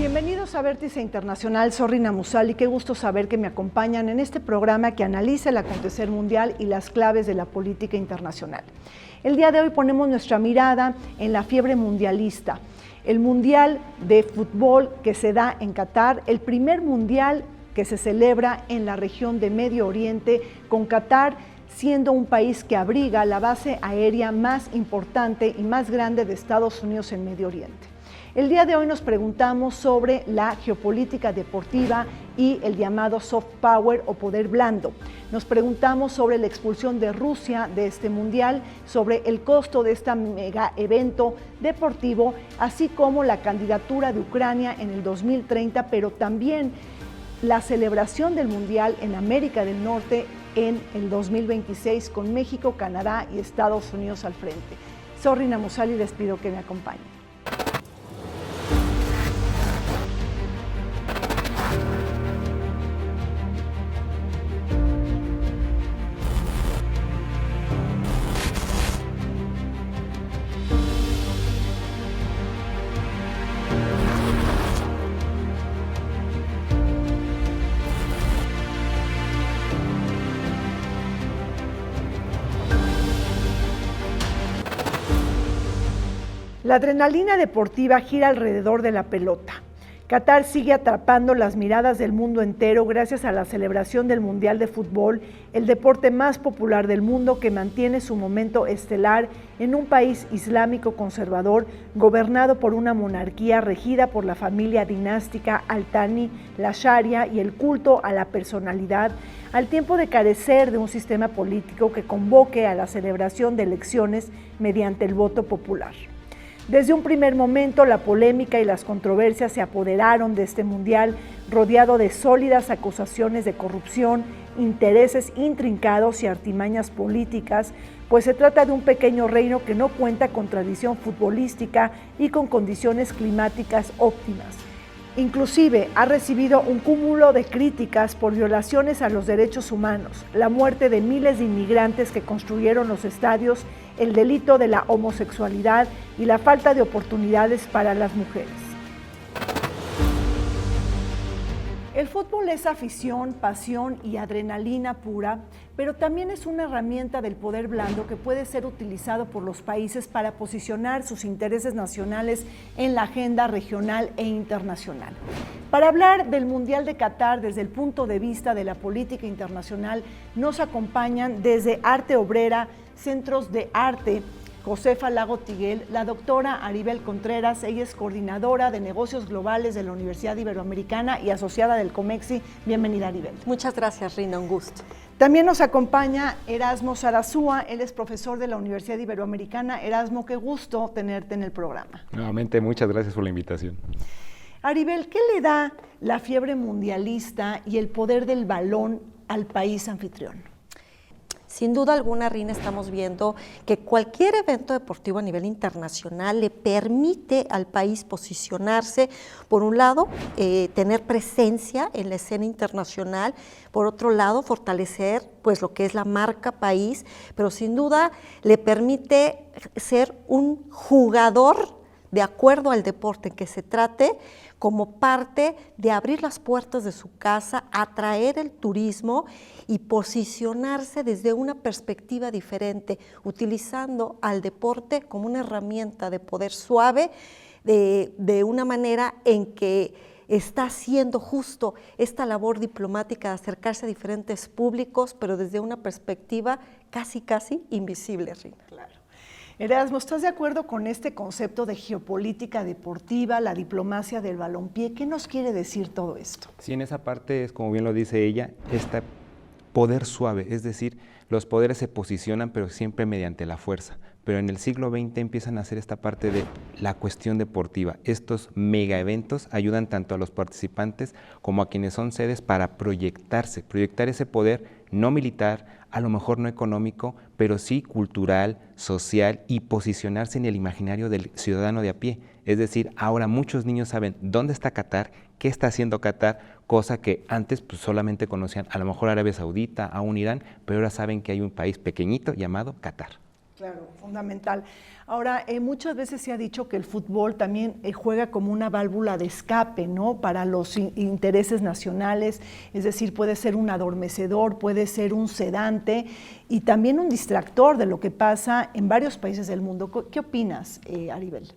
Bienvenidos a Vértice Internacional, soy Rina Musali, qué gusto saber que me acompañan en este programa que analiza el acontecer mundial y las claves de la política internacional. El día de hoy ponemos nuestra mirada en la fiebre mundialista, el mundial de fútbol que se da en Qatar, el primer mundial que se celebra en la región de Medio Oriente, con Qatar siendo un país que abriga la base aérea más importante y más grande de Estados Unidos en Medio Oriente. El día de hoy nos preguntamos sobre la geopolítica deportiva y el llamado soft power o poder blando. Nos preguntamos sobre la expulsión de Rusia de este mundial, sobre el costo de este mega evento deportivo, así como la candidatura de Ucrania en el 2030, pero también la celebración del mundial en América del Norte en el 2026 con México, Canadá y Estados Unidos al frente. Soy Rina Musali y les pido que me acompañen. La adrenalina deportiva gira alrededor de la pelota. Qatar sigue atrapando las miradas del mundo entero gracias a la celebración del Mundial de Fútbol, el deporte más popular del mundo que mantiene su momento estelar en un país islámico conservador gobernado por una monarquía regida por la familia dinástica Al-Thani, la Sharia y el culto a la personalidad, al tiempo de carecer de un sistema político que convoque a la celebración de elecciones mediante el voto popular. Desde un primer momento, la polémica y las controversias se apoderaron de este mundial, rodeado de sólidas acusaciones de corrupción, intereses intrincados y artimañas políticas, pues se trata de un pequeño reino que no cuenta con tradición futbolística y con condiciones climáticas óptimas. Inclusive ha recibido un cúmulo de críticas por violaciones a los derechos humanos, la muerte de miles de inmigrantes que construyeron los estadios, el delito de la homosexualidad y la falta de oportunidades para las mujeres. El fútbol es afición, pasión y adrenalina pura, pero también es una herramienta del poder blando que puede ser utilizado por los países para posicionar sus intereses nacionales en la agenda regional e internacional. Para hablar del Mundial de Qatar desde el punto de vista de la política internacional, nos acompañan desde Arte Obrera, Centros de Arte, Josefa Lago Tiguel, la doctora Aribel Contreras, ella es coordinadora de negocios globales de la Universidad Iberoamericana y asociada del COMEXI. Bienvenida, Aribel. Muchas gracias, Rina, un gusto. También nos acompaña Erasmo Sarazúa, él es profesor de la Universidad Iberoamericana. Erasmo, qué gusto tenerte en el programa. Nuevamente, muchas gracias por la invitación. Aribel, ¿qué le da la fiebre mundialista y el poder del balón al país anfitrión? Sin duda alguna, Rina, estamos viendo que cualquier evento deportivo a nivel internacional le permite al país posicionarse, por un lado, tener presencia en la escena internacional, por otro lado, fortalecer pues lo que es la marca país, pero sin duda le permite ser un jugador de acuerdo al deporte en que se trate, como parte de abrir las puertas de su casa, atraer el turismo y posicionarse desde una perspectiva diferente, utilizando al deporte como una herramienta de poder suave, de una manera en que está haciendo justo esta labor diplomática de acercarse a diferentes públicos, pero desde una perspectiva casi invisible, Rina. Claro. Erasmo, ¿estás de acuerdo con este concepto de geopolítica deportiva, la diplomacia del balompié? ¿Qué nos quiere decir todo esto? Sí, en esa parte es, como bien lo dice ella, este poder suave, es decir, los poderes se posicionan pero siempre mediante la fuerza. Pero en el siglo XX empiezan a hacer esta parte de la cuestión deportiva. Estos mega eventos ayudan tanto a los participantes como a quienes son sedes para proyectar ese poder no militar, a lo mejor no económico, pero sí cultural, social y posicionarse en el imaginario del ciudadano de a pie. Es decir, ahora muchos niños saben dónde está Qatar, qué está haciendo Qatar, cosa que antes pues, solamente conocían a lo mejor Arabia Saudita, aún Irán, pero ahora saben que hay un país pequeñito llamado Qatar. Claro, fundamental. Ahora, muchas veces se ha dicho que el fútbol también juega como una válvula de escape, ¿no? Para los intereses nacionales, es decir, puede ser un adormecedor, puede ser un sedante y también un distractor de lo que pasa en varios países del mundo. ¿Qué opinas, Aribel?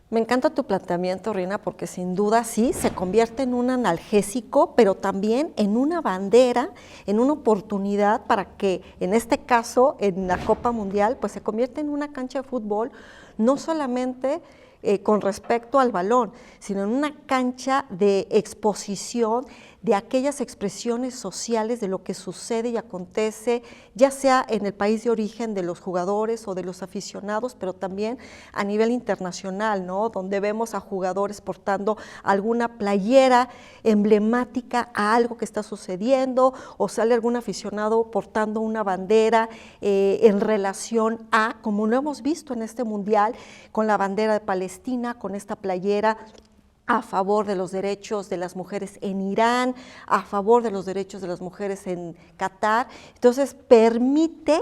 Me encanta tu planteamiento, Rina, porque sin duda sí, se convierte en un analgésico, pero también en una bandera, en una oportunidad para que, en este caso, en la Copa Mundial, pues se convierte en una cancha de fútbol, no solamente con respecto al balón, sino en una cancha de exposición de aquellas expresiones sociales de lo que sucede y acontece, ya sea en el país de origen de los jugadores o de los aficionados, pero también a nivel internacional, ¿no? Donde vemos a jugadores portando alguna playera emblemática a algo que está sucediendo, o sale algún aficionado portando una bandera en relación a, como lo hemos visto en este mundial, con la bandera de Palestina, con esta playera a favor de los derechos de las mujeres en Irán, a favor de los derechos de las mujeres en Qatar. Entonces, permite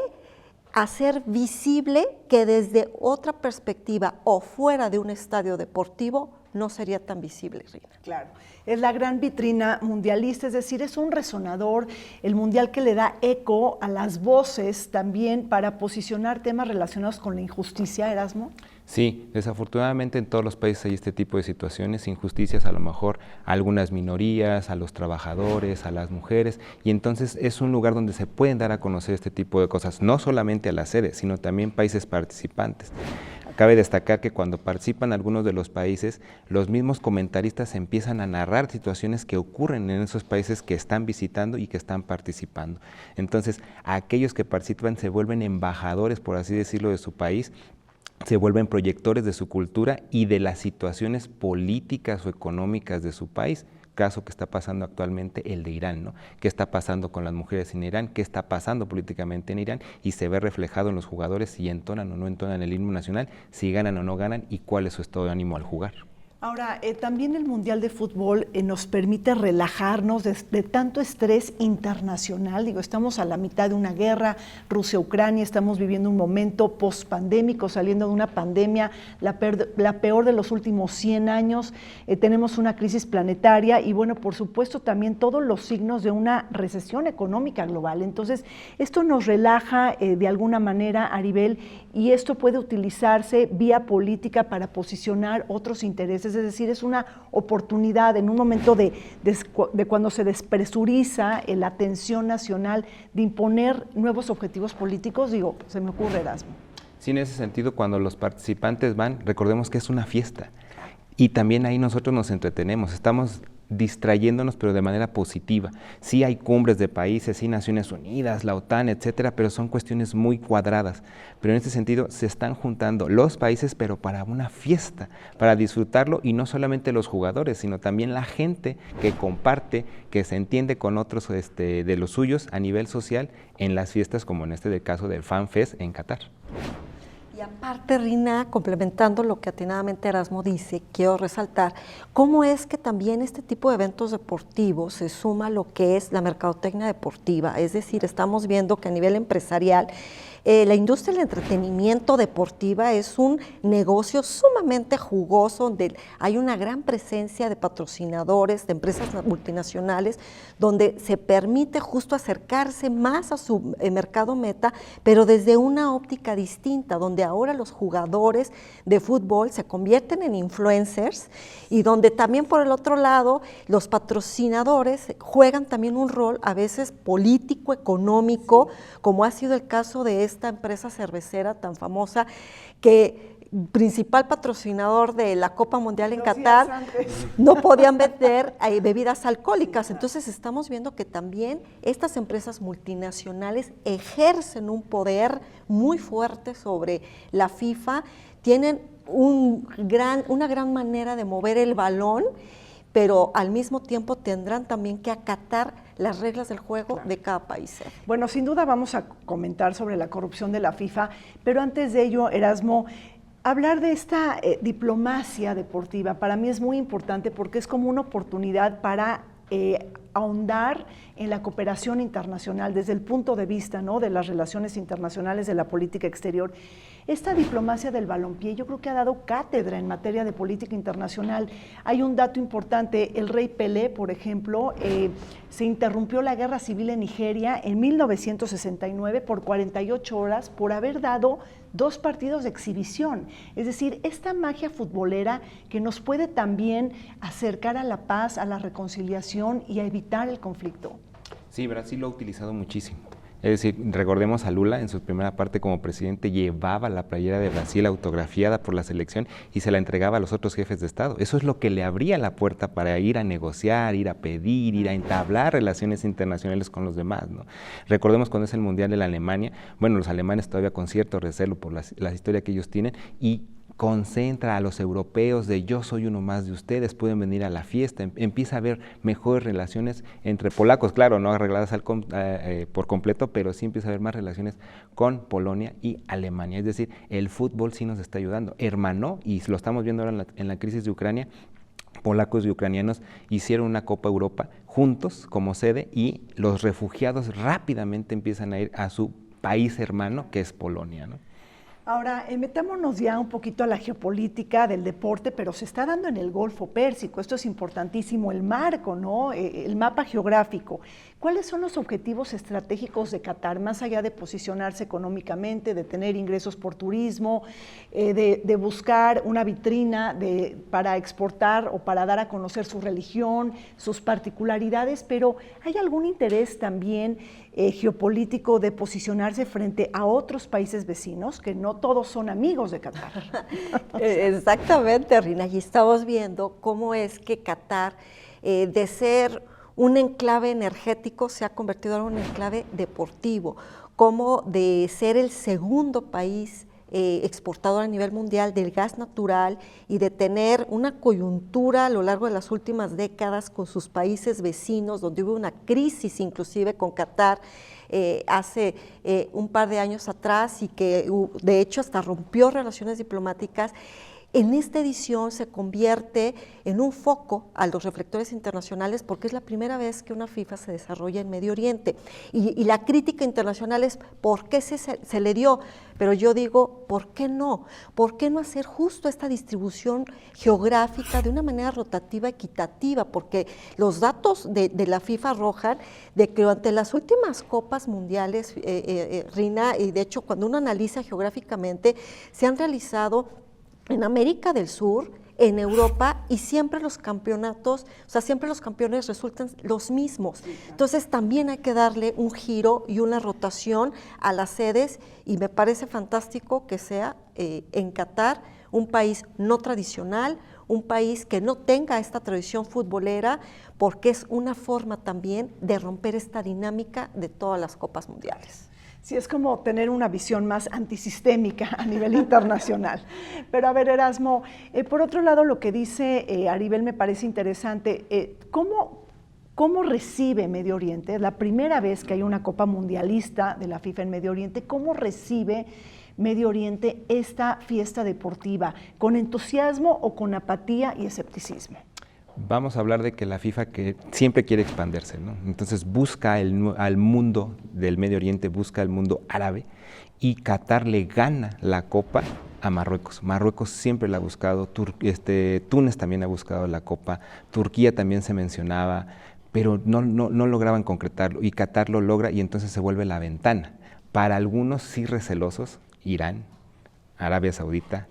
hacer visible que desde otra perspectiva o fuera de un estadio deportivo no sería tan visible, Rina. Claro, es la gran vitrina mundialista, es decir, es un resonador, el mundial que le da eco a las voces también para posicionar temas relacionados con la injusticia, Erasmo. Sí, desafortunadamente en todos los países hay este tipo de situaciones, injusticias a lo mejor a algunas minorías, a los trabajadores, a las mujeres, y entonces es un lugar donde se pueden dar a conocer este tipo de cosas, no solamente a las sedes, sino también países participantes. Cabe destacar que cuando participan algunos de los países, los mismos comentaristas empiezan a narrar situaciones que ocurren en esos países que están visitando y que están participando. Entonces, aquellos que participan se vuelven embajadores, por así decirlo, de su país, se vuelven proyectores de su cultura y de las situaciones políticas o económicas de su país. Caso que está pasando actualmente el de Irán, ¿no? ¿Qué está pasando con las mujeres en Irán? ¿Qué está pasando políticamente en Irán? Y se ve reflejado en los jugadores si entonan o no entonan el himno nacional, si ganan o no ganan y cuál es su estado de ánimo al jugar. Ahora, también el Mundial de Fútbol nos permite relajarnos de tanto estrés internacional. Digo, estamos a la mitad de una guerra, Rusia-Ucrania, estamos viviendo un momento pospandémico, saliendo de una pandemia, la peor de los últimos 100 años. Tenemos una crisis planetaria y, bueno, por supuesto, también todos los signos de una recesión económica global. Entonces, esto nos relaja de alguna manera, Aribel, y esto puede utilizarse vía política para posicionar otros intereses. Es decir, es una oportunidad en un momento de cuando se despresuriza la atención nacional de imponer nuevos objetivos políticos. Digo, se me ocurre, Erasmo. Sí, en ese sentido, cuando los participantes van, recordemos que es una fiesta y también ahí nosotros nos entretenemos, estamos distrayéndonos, pero de manera positiva. Sí hay cumbres de países, sí Naciones Unidas, la OTAN, etcétera, pero son cuestiones muy cuadradas. Pero en este sentido se están juntando los países, pero para una fiesta, para disfrutarlo, y no solamente los jugadores, sino también la gente que comparte, que se entiende con otros de los suyos a nivel social en las fiestas, como en del caso del Fan Fest en Qatar. Y aparte, Rina, complementando lo que atinadamente Erasmo dice, quiero resaltar cómo es que también este tipo de eventos deportivos se suma a lo que es la mercadotecnia deportiva. Es decir, estamos viendo que a nivel empresarial la industria del entretenimiento deportiva es un negocio sumamente jugoso, donde hay una gran presencia de patrocinadores, de empresas multinacionales, donde se permite justo acercarse más a su mercado meta, pero desde una óptica distinta, donde ahora los jugadores de fútbol se convierten en influencers y donde también por el otro lado los patrocinadores juegan también un rol a veces político, económico, como ha sido el caso de esta empresa cervecera tan famosa que principal patrocinador de la Copa Mundial en Qatar, no podían vender bebidas alcohólicas. Entonces estamos viendo que también estas empresas multinacionales ejercen un poder muy fuerte sobre la FIFA, tienen una gran manera de mover el balón, pero al mismo tiempo tendrán también que acatar las reglas del juego de cada país. Bueno, sin duda vamos a comentar sobre la corrupción de la FIFA, pero antes de ello, Erasmo, hablar de esta diplomacia deportiva para mí es muy importante porque es como una oportunidad para ahondar en la cooperación internacional desde el punto de vista, ¿no?, de las relaciones internacionales, de la política exterior. Esta diplomacia del balompié yo creo que ha dado cátedra en materia de política internacional. Hay un dato importante, el rey Pelé, por ejemplo, se interrumpió la guerra civil en Nigeria en 1969 por 48 horas por haber dado 2 partidos de exhibición. Es decir, esta magia futbolera que nos puede también acercar a la paz, a la reconciliación y a evitar el conflicto. Sí, Brasil lo ha utilizado muchísimo. Es decir, recordemos a Lula en su primera parte como presidente llevaba la playera de Brasil autografiada por la selección y se la entregaba a los otros jefes de Estado. Eso es lo que le abría la puerta para ir a negociar, ir a pedir, ir a entablar relaciones internacionales con los demás, ¿no? Recordemos cuando es el Mundial de la Alemania, bueno, los alemanes todavía con cierto recelo por la historia que ellos tienen y concentra a los europeos de yo soy uno más de ustedes, pueden venir a la fiesta, empieza a haber mejores relaciones entre polacos, claro, no arregladas por completo, pero sí empieza a haber más relaciones con Polonia y Alemania, es decir, el fútbol sí nos está ayudando, hermanó, y lo estamos viendo ahora en la crisis de Ucrania, polacos y ucranianos hicieron una Copa Europa juntos como sede y los refugiados rápidamente empiezan a ir a su país hermano, que es Polonia, ¿no? Ahora, metámonos ya un poquito a la geopolítica del deporte, pero se está dando en el Golfo Pérsico, esto es importantísimo, el marco, ¿no?, el mapa geográfico. ¿Cuáles son los objetivos estratégicos de Qatar, más allá de posicionarse económicamente, de tener ingresos por turismo, de buscar una vitrina para exportar o para dar a conocer su religión, sus particularidades, pero ¿hay algún interés también geopolítico de posicionarse frente a otros países vecinos, que no todos son amigos de Qatar? Exactamente, Rina, y estamos viendo cómo es que Qatar, de ser un enclave energético, se ha convertido en un enclave deportivo, como de ser el segundo país exportador a nivel mundial del gas natural y de tener una coyuntura a lo largo de las últimas décadas con sus países vecinos, donde hubo una crisis inclusive con Qatar hace un par de años atrás y que de hecho hasta rompió relaciones diplomáticas. En esta edición se convierte en un foco a los reflectores internacionales porque es la primera vez que una FIFA se desarrolla en Medio Oriente. Y la crítica internacional es ¿por qué se le dio? Pero yo digo, ¿por qué no? ¿Por qué no hacer justo esta distribución geográfica de una manera rotativa, equitativa? Porque los datos de la FIFA arrojan de que durante las últimas copas mundiales, Rina, y de hecho cuando uno analiza geográficamente, se han realizado en América del Sur, en Europa, y siempre los campeonatos, o sea, siempre los campeones resultan los mismos. Entonces también hay que darle un giro y una rotación a las sedes, y me parece fantástico que sea en Qatar, un país no tradicional, un país que no tenga esta tradición futbolera, porque es una forma también de romper esta dinámica de todas las copas mundiales. Sí, es como tener una visión más antisistémica a nivel internacional. Pero a ver, Erasmo, por otro lado, lo que dice Aribel me parece interesante. ¿Cómo recibe Medio Oriente? Es la primera vez que hay una Copa Mundialista de la FIFA en Medio Oriente. ¿Cómo recibe Medio Oriente esta fiesta deportiva? ¿Con entusiasmo o con apatía y escepticismo? Vamos a hablar de que la FIFA que siempre quiere expandirse, ¿no? Entonces busca al mundo del Medio Oriente, busca al mundo árabe, y Qatar le gana la Copa a Marruecos. Marruecos siempre la ha buscado, Túnez también ha buscado la Copa, Turquía también se mencionaba, pero no lograban concretarlo, y Qatar lo logra y entonces se vuelve la ventana. Para algunos sí recelosos, Irán, Arabia Saudita,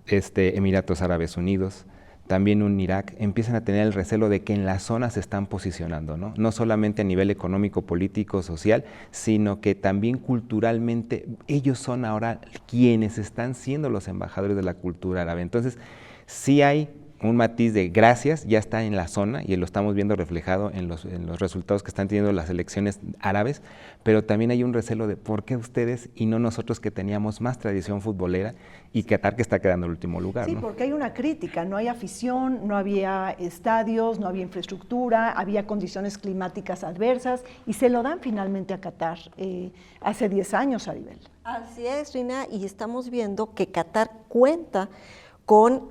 Emiratos Árabes Unidos, también un Irak, empiezan a tener el recelo de que en la zona se están posicionando, ¿no? No solamente a nivel económico, político, social, sino que también culturalmente ellos son ahora quienes están siendo los embajadores de la cultura árabe. Entonces, sí hay un matiz de gracias, ya está en la zona y lo estamos viendo reflejado en los resultados que están teniendo las elecciones árabes, pero también hay un recelo de por qué ustedes y no nosotros que teníamos más tradición futbolera y Qatar que está quedando en último lugar. Sí, ¿no? Porque hay una crítica, no hay afición, no había estadios, no había infraestructura, había condiciones climáticas adversas y se lo dan finalmente a Qatar hace 10 años, Aribel. Así es, Rina, y estamos viendo que Qatar cuenta con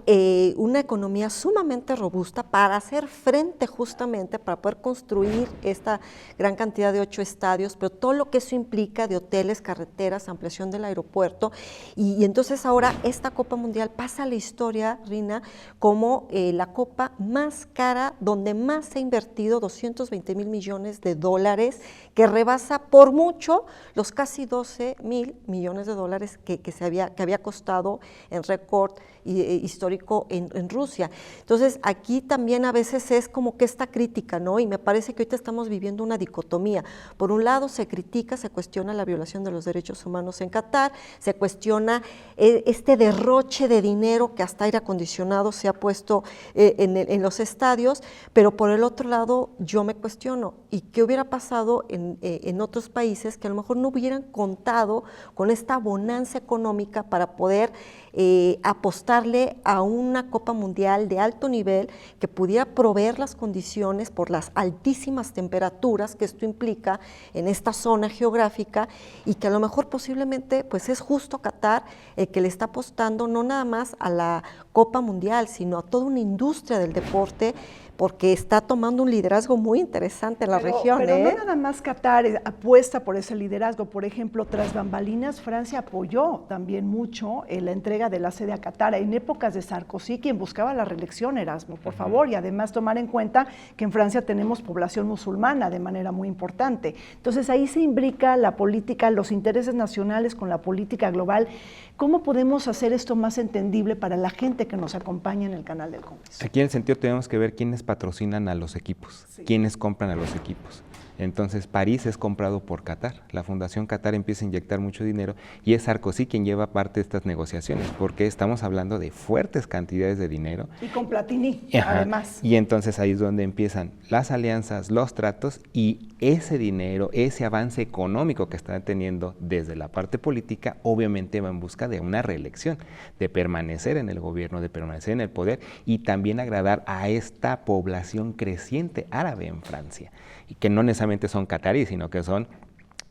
una economía sumamente robusta para hacer frente justamente, para poder construir esta gran cantidad de 8 estadios, pero todo lo que eso implica de hoteles, carreteras, ampliación del aeropuerto, y entonces ahora esta Copa Mundial pasa a la historia, Rina, como la copa más cara, donde más se ha invertido, 220,000 millones de dólares, que rebasa por mucho los casi 12,000 millones de dólares que había costado en récord histórico en Rusia. Entonces, aquí también a veces es como que esta crítica, ¿no? Y me parece que ahorita estamos viviendo una dicotomía. Por un lado, se critica, se cuestiona la violación de los derechos humanos en Qatar, se cuestiona este derroche de dinero que hasta aire acondicionado se ha puesto en los estadios, pero por el otro lado, yo me cuestiono, ¿y qué hubiera pasado en otros países que a lo mejor no hubieran contado con esta bonanza económica para poder apostarle a una Copa Mundial de alto nivel que pudiera proveer las condiciones por las altísimas temperaturas que esto implica en esta zona geográfica, y que a lo mejor posiblemente pues es justo Qatar el que le está apostando no nada más a la Copa Mundial, sino a toda una industria del deporte, porque está tomando un liderazgo muy interesante en la región. Pero no nada más Qatar apuesta por ese liderazgo. Por ejemplo, tras bambalinas, Francia apoyó también mucho la entrega de la sede a Qatar en épocas de Sarkozy, quien buscaba la reelección, Erasmo, por favor, y además tomar en cuenta que en Francia tenemos población musulmana de manera muy importante. Entonces ahí se imbrica la política, los intereses nacionales con la política global. ¿Cómo podemos hacer esto más entendible para la gente que nos acompaña en el canal del Congreso? Aquí en el sentido tenemos que ver quiénes patrocinan a los equipos, quiénes compran a los equipos. Entonces, París es comprado por Qatar, la Fundación Qatar empieza a inyectar mucho dinero y es Sarkozy quien lleva parte de estas negociaciones, porque estamos hablando de fuertes cantidades de dinero. Y con Platini, además. Y entonces ahí es donde empiezan las alianzas, los tratos, y ese dinero, ese avance económico que están teniendo desde la parte política, obviamente va en busca de una reelección, de permanecer en el gobierno, de permanecer en el poder y también agradar a esta población creciente árabe en Francia, y que no necesariamente son cataríes, sino que son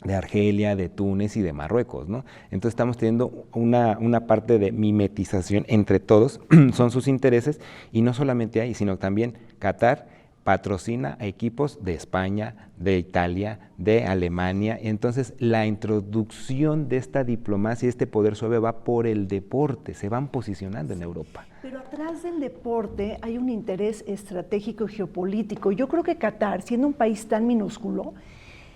de Argelia, de Túnez y de Marruecos, ¿no? Entonces estamos teniendo una parte de mimetización entre todos, son sus intereses, y no solamente ahí, sino también Qatar patrocina a equipos de España, de Italia, de Alemania. Entonces la introducción de esta diplomacia, este poder suave va por el deporte, se van posicionando en Europa. Pero atrás del deporte hay un interés estratégico y geopolítico. Yo creo que Qatar, siendo un país tan minúsculo,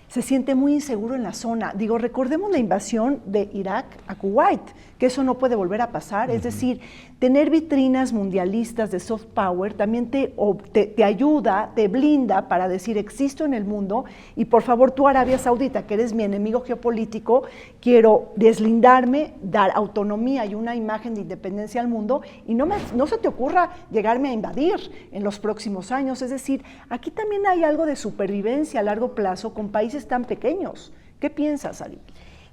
se siente muy inseguro en la zona. Digo, recordemos la invasión de Irak a Kuwait, que eso no puede volver a pasar. Es decir, tener vitrinas mundialistas de soft power también te ayuda, te blinda para decir, existo en el mundo y por favor tú, Arabia Saudita, que eres mi enemigo geopolítico, quiero deslindarme, dar autonomía y una imagen de independencia al mundo, y no se te ocurra llegarme a invadir en los próximos años. Es decir, aquí también hay algo de supervivencia a largo plazo con países tan pequeños. ¿Qué piensas, Ari?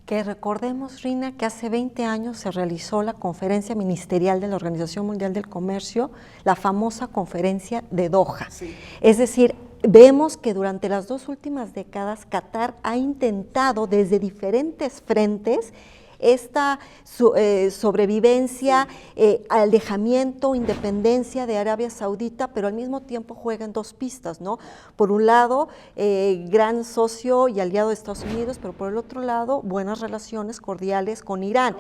Que recordemos, Rina, que hace 20 años se realizó la conferencia ministerial de la Organización Mundial del Comercio, la famosa conferencia de Doha. Sí. Es decir, vemos que durante las 2 últimas décadas Qatar ha intentado desde diferentes frentes esta sobrevivencia, alejamiento, independencia de Arabia Saudita, pero al mismo tiempo juega en 2 pistas, ¿no? Por un lado, gran socio y aliado de Estados Unidos, pero por el otro lado, buenas relaciones cordiales con Irán.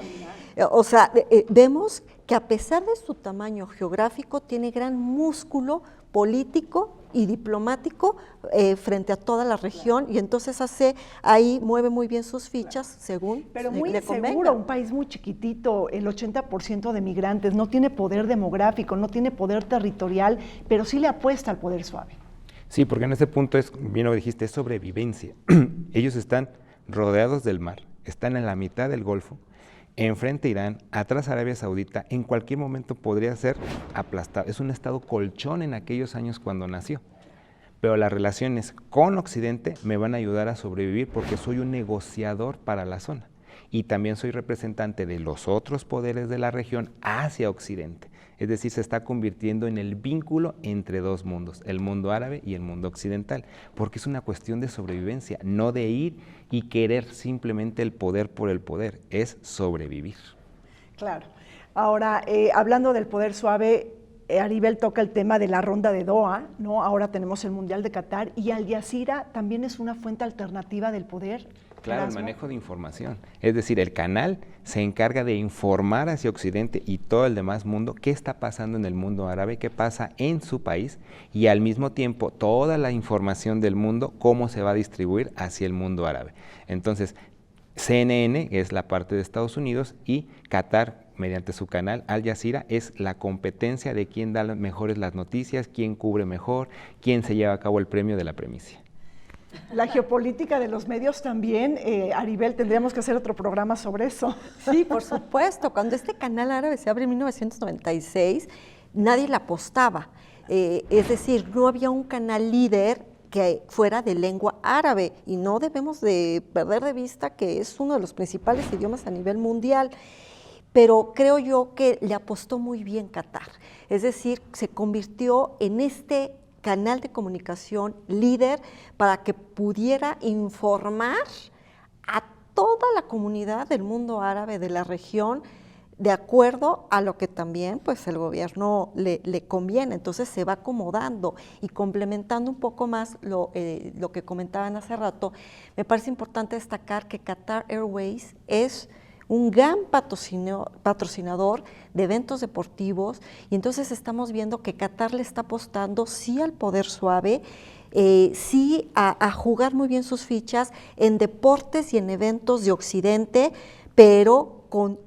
O sea, vemos que a pesar de su tamaño geográfico, tiene gran músculo político y diplomático frente a toda la región, y entonces mueve muy bien sus fichas según pero muy inseguro, un país muy chiquitito, el 80% de migrantes, no tiene poder demográfico, no tiene poder territorial, pero sí le apuesta al poder suave. Sí, porque en ese punto es, bien lo dijiste, es sobrevivencia. Ellos están rodeados del mar, están en la mitad del Golfo, enfrente Irán, atrás Arabia Saudita, en cualquier momento podría ser aplastado. Es un estado colchón en aquellos años cuando nació. Pero las relaciones con Occidente me van a ayudar a sobrevivir porque soy un negociador para la zona. Y también soy representante de los otros poderes de la región hacia Occidente. Es decir, se está convirtiendo en el vínculo entre 2 mundos, el mundo árabe y el mundo occidental, porque es una cuestión de sobrevivencia, no de ir y querer simplemente el poder por el poder, es sobrevivir. Claro. Ahora, hablando del poder suave, Aribel toca el tema de la ronda de Doha, ¿no? Ahora tenemos el Mundial de Qatar y Al Jazeera también es una fuente alternativa del poder. Claro, Erasmo. el manejo de información. Es decir, el canal se encarga de informar hacia Occidente y todo el demás mundo qué está pasando en el mundo árabe, qué pasa en su país y al mismo tiempo toda la información del mundo, cómo se va a distribuir hacia el mundo árabe. Entonces, CNN es la parte de Estados Unidos y Qatar, mediante su canal Al Jazeera, es la competencia de quién da mejores las noticias, quién cubre mejor, quién se lleva a cabo el premio de la primicia. La geopolítica de los medios también, Aribel, tendríamos que hacer otro programa sobre eso. Sí, por supuesto. Cuando este canal árabe se abre en 1996, nadie le apostaba. Es decir, no había un canal líder que fuera de lengua árabe y no debemos de perder de vista que es uno de los principales idiomas a nivel mundial. Pero creo yo que le apostó muy bien Qatar. Es decir, se convirtió en este canal de comunicación líder para que pudiera informar a toda la comunidad del mundo árabe de la región de acuerdo a lo que también pues el gobierno le conviene. Entonces se va acomodando y complementando un poco más lo que comentaban hace rato. Me parece importante destacar que Qatar Airways es un gran patrocinador de eventos deportivos y entonces estamos viendo que Qatar le está apostando sí al poder suave, sí a jugar muy bien sus fichas en deportes y en eventos de Occidente, pero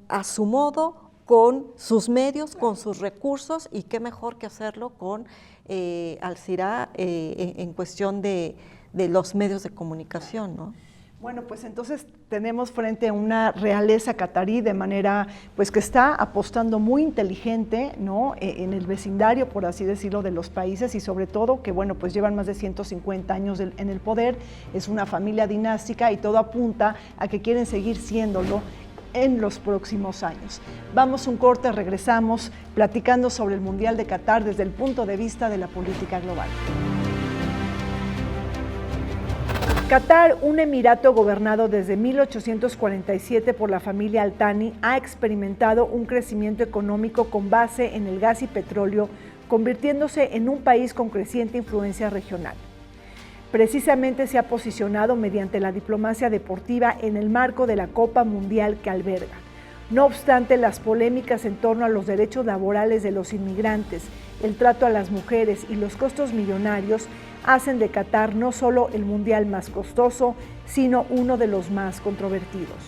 a su modo, con sus medios, con sus recursos y qué mejor que hacerlo con Al Jazeera en cuestión de los medios de comunicación, ¿no? Bueno, pues entonces tenemos frente a una realeza catarí de manera, pues que está apostando muy inteligente, ¿no? En el vecindario, por así decirlo, de los países y sobre todo que, bueno, pues llevan más de 150 años en el poder, es una familia dinástica y todo apunta a que quieren seguir siéndolo en los próximos años. Vamos a un corte, regresamos platicando sobre el Mundial de Qatar desde el punto de vista de la política global. Qatar, un emirato gobernado desde 1847 por la familia Al Thani, ha experimentado un crecimiento económico con base en el gas y petróleo, convirtiéndose en un país con creciente influencia regional. Precisamente se ha posicionado mediante la diplomacia deportiva en el marco de la Copa Mundial que alberga. No obstante, las polémicas en torno a los derechos laborales de los inmigrantes, el trato a las mujeres y los costos millonarios hacen de Qatar no solo el mundial más costoso, sino uno de los más controvertidos.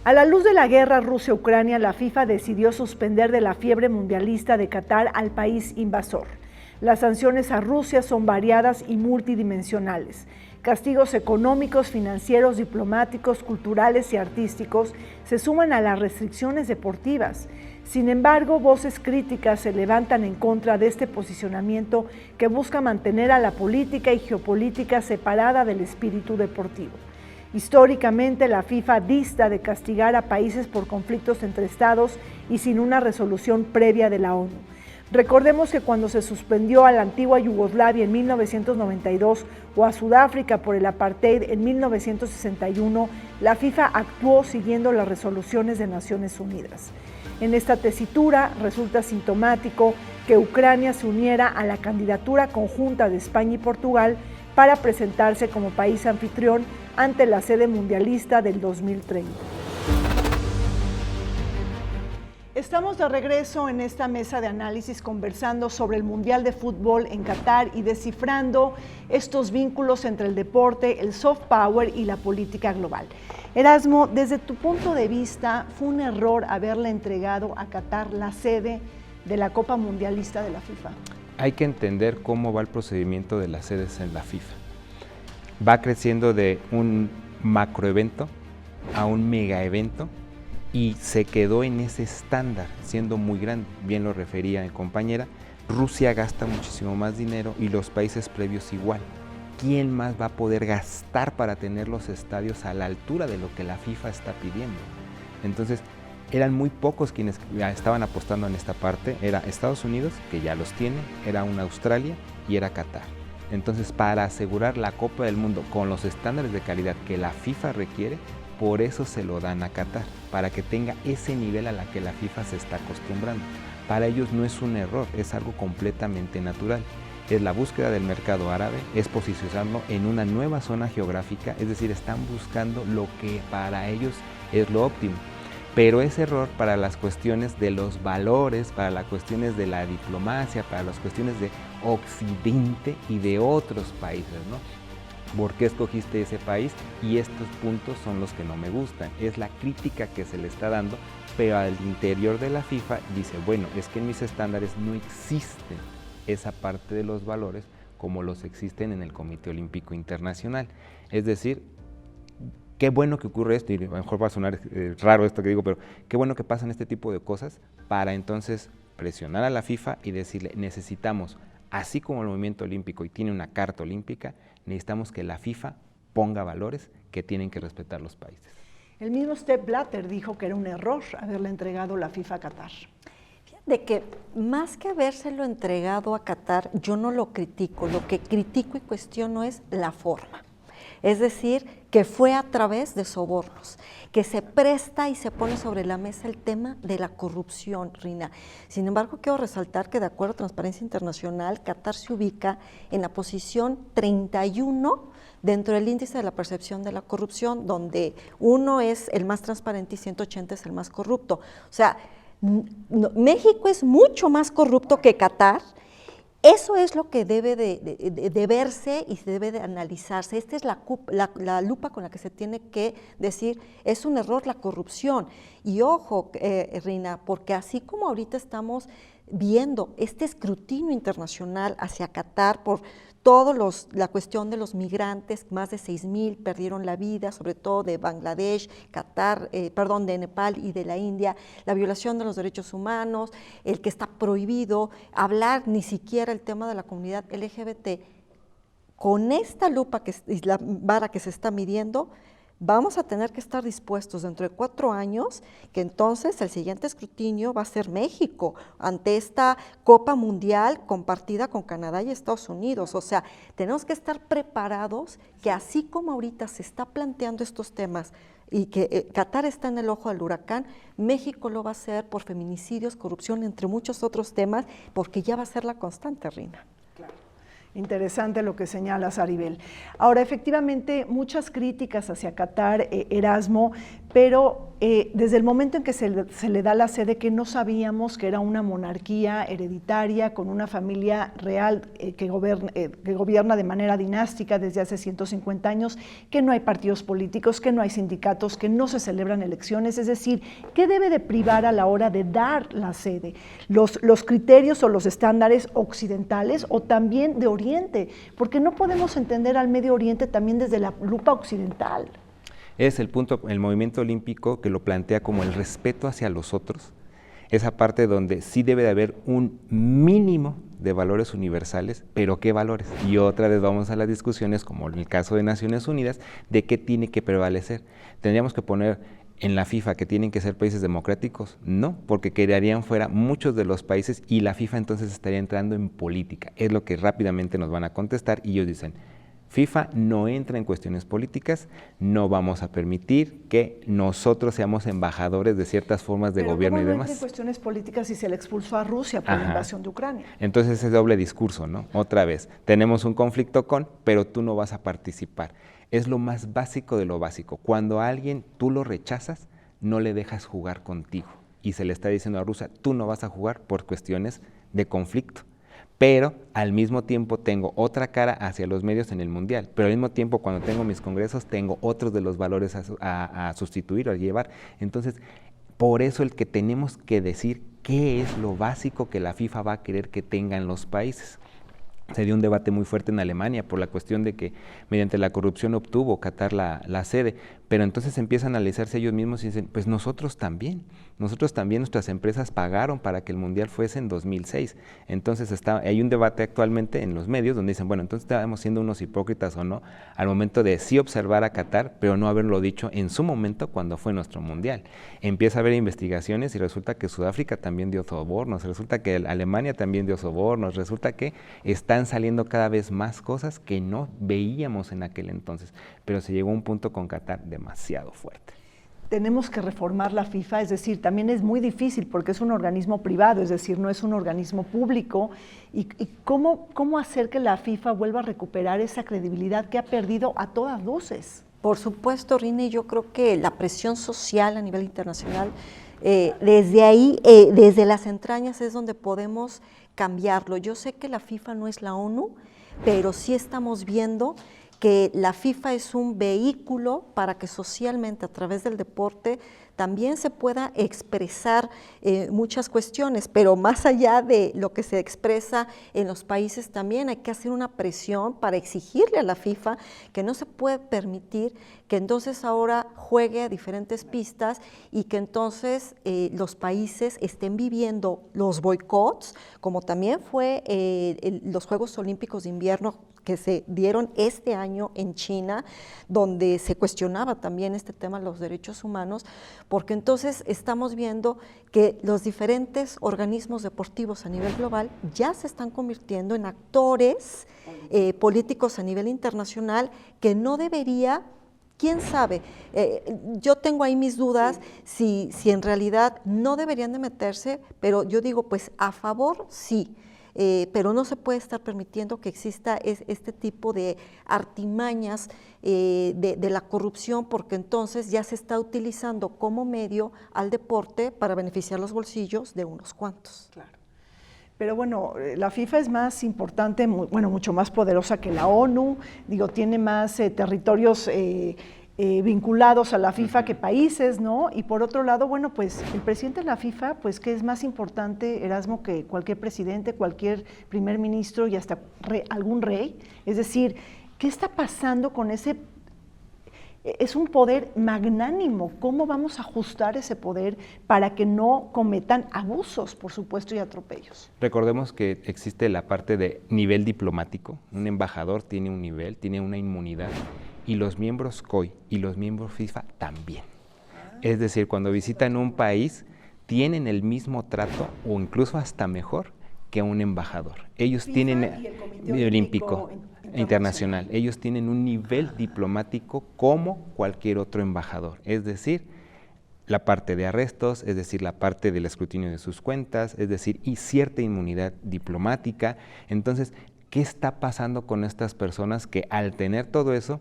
A la luz de la guerra Rusia-Ucrania, la FIFA decidió suspender de la fiebre mundialista de Qatar al país invasor. Las sanciones a Rusia son variadas y multidimensionales. Castigos económicos, financieros, diplomáticos, culturales y artísticos se suman a las restricciones deportivas. Sin embargo, voces críticas se levantan en contra de este posicionamiento que busca mantener a la política y geopolítica separada del espíritu deportivo. Históricamente, la FIFA dista de castigar a países por conflictos entre estados y sin una resolución previa de la ONU. Recordemos que cuando se suspendió a la antigua Yugoslavia en 1992 o a Sudáfrica por el apartheid en 1961, la FIFA actuó siguiendo las resoluciones de Naciones Unidas. En esta tesitura resulta sintomático que Ucrania se uniera a la candidatura conjunta de España y Portugal para presentarse como país anfitrión ante la sede mundialista del 2030. Estamos de regreso en esta mesa de análisis conversando sobre el Mundial de Fútbol en Qatar y descifrando estos vínculos entre el deporte, el soft power y la política global. Erasmo, desde tu punto de vista, ¿fue un error haberle entregado a Qatar la sede de la Copa Mundialista de la FIFA? Hay que entender cómo va el procedimiento de las sedes en la FIFA. Va creciendo de un macroevento a un mega evento y se quedó en ese estándar, siendo muy grande. Bien lo refería mi compañera, Rusia gasta muchísimo más dinero y los países previos igual. ¿Quién más va a poder gastar para tener los estadios a la altura de lo que la FIFA está pidiendo? Entonces, eran muy pocos quienes estaban apostando en esta parte. Era Estados Unidos, que ya los tiene, era una Australia y era Qatar. Entonces, para asegurar la Copa del Mundo con los estándares de calidad que la FIFA requiere, por eso se lo dan a Qatar, para que tenga ese nivel a la que la FIFA se está acostumbrando. Para ellos no es un error, es algo completamente natural. Es la búsqueda del mercado árabe, es posicionarlo en una nueva zona geográfica, es decir, están buscando lo que para ellos es lo óptimo. Pero es error para las cuestiones de los valores, para las cuestiones de la diplomacia, para las cuestiones de Occidente y de otros países, ¿no? ¿Por qué escogiste ese país? Y estos puntos son los que no me gustan. Es la crítica que se le está dando, pero al interior de la FIFA dice, bueno, es que en mis estándares no existen esa parte de los valores como los existen en el Comité Olímpico Internacional. Es decir, qué bueno que ocurre esto, y a lo mejor va a sonar raro esto que digo, pero qué bueno que pasan este tipo de cosas para entonces presionar a la FIFA y decirle, necesitamos, así como el movimiento olímpico y tiene una carta olímpica, necesitamos que la FIFA ponga valores que tienen que respetar los países. El mismo Sepp Blatter dijo que era un error haberle entregado la FIFA a Qatar. De que más que habérselo entregado a Qatar, yo no lo critico, lo que critico y cuestiono es la forma. Es decir, que fue a través de sobornos, que se presta y se pone sobre la mesa el tema de la corrupción, Rina. Sin embargo, quiero resaltar que de acuerdo a Transparencia Internacional, Qatar se ubica en la posición 31 dentro del índice de la percepción de la corrupción, donde 1 es el más transparente y 180 es el más corrupto. O sea, México es mucho más corrupto que Qatar. Eso es lo que debe de verse y se debe de analizarse. Esta es la lupa con la que se tiene que decir, es un error la corrupción. Y ojo, Rina, porque así como ahorita estamos viendo este escrutinio internacional hacia Qatar por la cuestión de los migrantes, más de 6,000 perdieron la vida, sobre todo de Bangladesh, de Nepal y de la India, la violación de los derechos humanos, el que está prohibido hablar ni siquiera el tema de la comunidad LGBT. Con esta lupa y la vara que se está midiendo, vamos a tener que estar dispuestos dentro de 4 años, que entonces el siguiente escrutinio va a ser México, ante esta Copa Mundial compartida con Canadá y Estados Unidos. O sea, tenemos que estar preparados que así como ahorita se está planteando estos temas y que Qatar está en el ojo del huracán, México lo va a hacer por feminicidios, corrupción, entre muchos otros temas, porque ya va a ser la constante, Rina. Interesante lo que señala Saribel. Ahora, efectivamente, muchas críticas hacia Qatar, Erasmo, pero desde el momento en que se le da la sede, que no sabíamos que era una monarquía hereditaria con una familia real que gobierna de manera dinástica desde hace 150 años, que no hay partidos políticos, que no hay sindicatos, que no se celebran elecciones, es decir, ¿qué debe de privar a la hora de dar la sede? ¿Los criterios o los estándares occidentales o también de Oriente? Porque no podemos entender al Medio Oriente también desde la lupa occidental. Es el punto, el movimiento olímpico que lo plantea como el respeto hacia los otros, esa parte donde sí debe de haber un mínimo de valores universales, pero ¿qué valores? Y otra vez vamos a las discusiones, como en el caso de Naciones Unidas, de qué tiene que prevalecer. Tendríamos que poner en la FIFA que tienen que ser países democráticos, no, porque quedarían fuera muchos de los países y la FIFA entonces estaría entrando en política. Es lo que rápidamente nos van a contestar y ellos dicen, FIFA no entra en cuestiones políticas, no vamos a permitir que nosotros seamos embajadores de ciertas formas de gobierno y demás. ¿Cómo no entra en cuestiones políticas si se le expulsó a Rusia por la invasión de Ucrania? Entonces ese doble discurso, ¿no? Otra vez, tenemos un conflicto pero tú no vas a participar. Es lo más básico de lo básico. Cuando a alguien tú lo rechazas, no le dejas jugar contigo. Y se le está diciendo a Rusia, tú no vas a jugar por cuestiones de conflicto. Pero al mismo tiempo tengo otra cara hacia los medios en el Mundial. Pero al mismo tiempo, cuando tengo mis congresos, tengo otros de los valores a sustituir o a llevar. Entonces, por eso el que tenemos que decir qué es lo básico que la FIFA va a querer que tengan los países. Se dio un debate muy fuerte en Alemania por la cuestión de que mediante la corrupción obtuvo Qatar la sede, pero entonces empieza a analizarse ellos mismos y dicen, pues nosotros también, nuestras empresas pagaron para que el Mundial fuese en 2006. Entonces hay un debate actualmente en los medios donde dicen, bueno, entonces estábamos siendo unos hipócritas o no, al momento de sí observar a Qatar, pero no haberlo dicho en su momento cuando fue nuestro Mundial. Empieza a haber investigaciones y resulta que Sudáfrica también dio sobornos, resulta que Alemania también dio sobornos, resulta que están saliendo cada vez más cosas que no veíamos en aquel entonces, pero se llegó a un punto con Qatar demasiado fuerte. Tenemos que reformar la FIFA, es decir, también es muy difícil porque es un organismo privado, es decir, no es un organismo público. ¿Y cómo hacer que la FIFA vuelva a recuperar esa credibilidad que ha perdido a todas luces? Por supuesto, Rina, yo creo que la presión social a nivel internacional, desde ahí, desde las entrañas es donde podemos cambiarlo. Yo sé que la FIFA no es la ONU, pero sí estamos viendo que la FIFA es un vehículo para que socialmente a través del deporte también se pueda expresar muchas cuestiones, pero más allá de lo que se expresa en los países también hay que hacer una presión para exigirle a la FIFA que no se puede permitir que entonces ahora juegue a diferentes pistas y que entonces los países estén viviendo los boicots, como también fue los Juegos Olímpicos de Invierno que se dieron este año en China, donde se cuestionaba también este tema de los derechos humanos, porque entonces estamos viendo que los diferentes organismos deportivos a nivel global ya se están convirtiendo en actores políticos a nivel internacional que no debería. ¿Quién sabe? Yo tengo ahí mis dudas si en realidad no deberían de meterse, pero yo digo, pues a favor sí. Pero no se puede estar permitiendo que exista este tipo de artimañas de la corrupción, porque entonces ya se está utilizando como medio al deporte para beneficiar los bolsillos de unos cuantos. Claro. Pero bueno, la FIFA es más importante, mucho más poderosa que la ONU, tiene más territorios vinculados a la FIFA que países, ¿no? Y por otro lado, bueno, pues el presidente de la FIFA, pues que es más importante, Erasmo, que cualquier presidente, cualquier primer ministro y hasta algún rey. Es decir, ¿qué está pasando con ese? Es un poder magnánimo. ¿Cómo vamos a ajustar ese poder para que no cometan abusos, por supuesto, y atropellos? Recordemos que existe la parte de nivel diplomático. Un embajador tiene un nivel, tiene una inmunidad, y los miembros COI y los miembros FIFA también. Es decir, cuando visitan un país, tienen el mismo trato o incluso hasta mejor que un embajador. Ellos FIFA tienen y el Comité Olímpico Internacional. Ellos tienen un nivel diplomático como cualquier otro embajador. Es decir, la parte de arrestos, es decir, la parte del escrutinio de sus cuentas, es decir, y cierta inmunidad diplomática. Entonces, ¿qué está pasando con estas personas que al tener todo eso,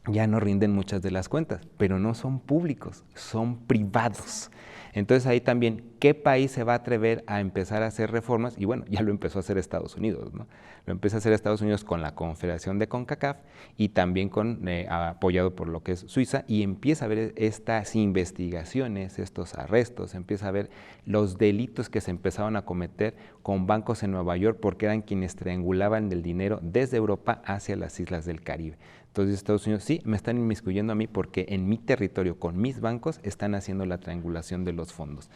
ya no rinden muchas de las cuentas, pero no son públicos, son privados? Entonces ahí también, ¿qué país se va a atrever a empezar a hacer reformas? Y bueno, ya lo empezó a hacer Estados Unidos, ¿no? Lo empezó a hacer Estados Unidos con la Confederación de CONCACAF y también apoyado por lo que es Suiza, y empieza a ver estas investigaciones, estos arrestos, empieza a ver los delitos que se empezaron a cometer con bancos en Nueva York, porque eran quienes triangulaban el dinero desde Europa hacia las islas del Caribe. Entonces Estados Unidos, sí, me están inmiscuyendo a mí porque en mi territorio, con mis bancos, están haciendo la triangulación de los fondos.